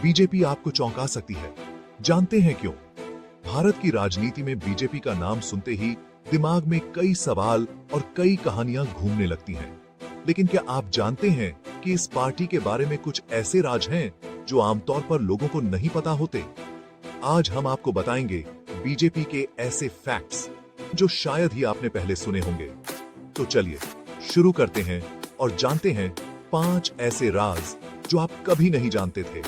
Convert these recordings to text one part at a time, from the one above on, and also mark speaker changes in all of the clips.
Speaker 1: BJP आपको चौंका सकती है। जानते हैं क्यों? भारत की राजनीति में बीजेपी का नाम सुनते ही दिमाग में कई सवाल और कई कहानियां घूमने लगती हैं। लेकिन क्या आप जानते हैं कि इस पार्टी के बारे में कुछ ऐसे राज हैं जो आमतौर पर लोगों को नहीं पता होते? आज हम आपको बताएंगे बीजेपी के ऐसे फैक्ट्स जो शायद ही आपने पहले सुने होंगे। तो चलिए शुरू करते हैं और जानते हैं 5 ऐसे राज जो आप कभी नहीं जानते थे।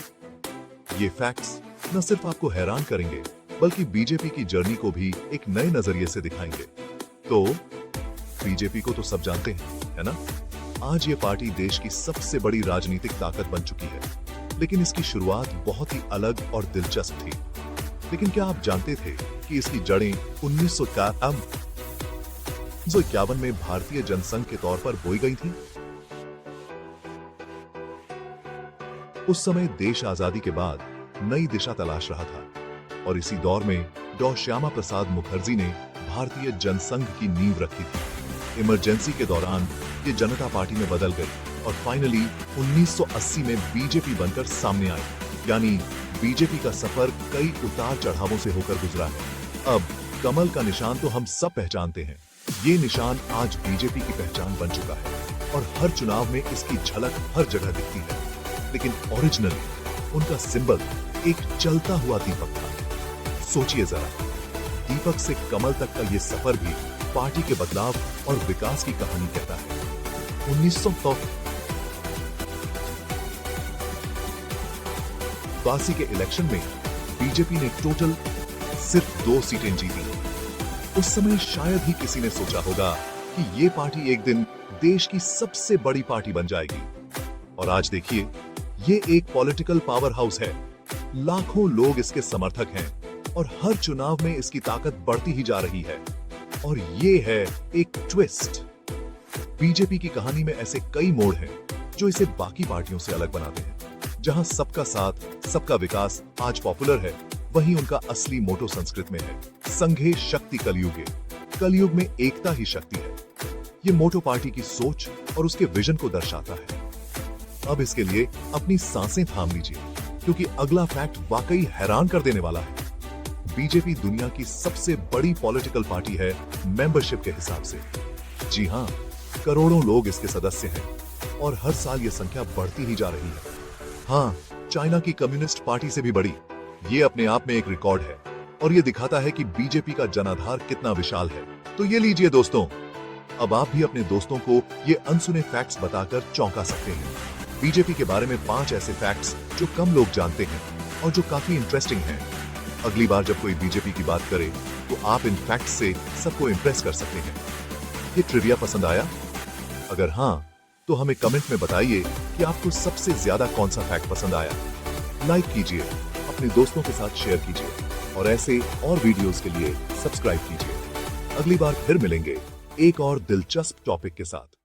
Speaker 1: ये फैक्ट्स न सिर्फ आपको हैरान करेंगे बल्कि बीजेपी की जर्नी को भी एक नए नजरिए से दिखाएंगे। तो बीजेपी को तो सब जानते हैं, है ना? आज ये पार्टी देश की सबसे बड़ी राजनीतिक ताकत बन चुकी है, लेकिन इसकी शुरुआत बहुत ही अलग और दिलचस्प थी। लेकिन क्या आप जानते थे कि इसकी जड़ें 1951 में भारतीय जनसंघ के तौर पर बोई गई थी? उस समय देश आजादी के बाद नई दिशा तलाश रहा था और इसी दौर में डॉ श्यामा प्रसाद मुखर्जी ने भारतीय जनसंघ की नींव रखी थी। इमरजेंसी के दौरान ये जनता पार्टी में बदल गई और फाइनली 1980 में बीजेपी बनकर सामने आई। यानी बीजेपी का सफर कई उतार चढ़ावों से होकर गुजरा है। अब कमल का निशान तो हम सब पहचानते हैं। ये निशान आज बीजेपी की पहचान बन चुका है और हर चुनाव में इसकी झलक हर जगह दिखती है। लेकिन ओरिजिनली उनका सिंबल एक चलता हुआ दीपक था। सोचिए जरा, दीपक से कमल तक का ये सफर भी पार्टी के बदलाव और विकास की कहानी कहता है। 1982 के इलेक्शन में बीजेपी ने टोटल सिर्फ 2 सीटें जीती। उस समय शायद ही किसी ने सोचा होगा कि ये पार्टी एक दिन देश की सबसे बड़ी पार्टी बन जाएगी। और आज देखिए, ये एक पॉलिटिकल पावर हाउस है। लाखों लोग इसके समर्थक हैं और हर चुनाव में इसकी ताकत बढ़ती ही जा रही है। और ये है एक ट्विस्ट। बीजेपी की कहानी में ऐसे कई मोड़ हैं जो इसे बाकी पार्टियों से अलग बनाते हैं। जहां सबका साथ, सबका विकास आज पॉपुलर है, वहीं उनका असली मोटो संस्कृत में है, संघे शक्ति कलयुगे। कलयुग में एकता ही शक्ति है। ये मोटो पार्टी की सोच और उसके विजन को दर्शाता है। अब इसके लिए अपनी सांसें थाम लीजिए, क्योंकि अगला फैक्ट वाकई हैरान कर देने वाला है। बीजेपी दुनिया की सबसे बड़ी पॉलिटिकल पार्टी है मेंबरशिप के हिसाब से। जी हां, करोड़ों लोग इसके सदस्य हैं और हर साल ये संख्या बढ़ती ही जा रही है। हाँ, चाइना की कम्युनिस्ट पार्टी से भी बड़ी। ये अपने आप में एक रिकॉर्ड है और ये दिखाता है कि बीजेपी का जनाधार कितना विशाल है। तो ये लीजिए दोस्तों, अब आप भी अपने दोस्तों को ये अनसुने फैक्ट्स बताकर चौंका सकते हैं। बीजेपी के बारे में 5 ऐसे फैक्ट्स जो कम लोग जानते हैं और जो काफी इंटरेस्टिंग हैं। अगली बार जब कोई बीजेपी की बात करे तो आप इन फैक्ट्स से सबको इंप्रेस कर सकते हैं। ये ट्रिविया पसंद आया? अगर हाँ, तो हमें कमेंट में बताइए कि आपको सबसे ज्यादा कौन सा फैक्ट पसंद आया। लाइक कीजिए, अपने दोस्तों के साथ शेयर कीजिए और ऐसे और वीडियोस के लिए सब्सक्राइब कीजिए। अगली बार फिर मिलेंगे एक और दिलचस्प टॉपिक के साथ।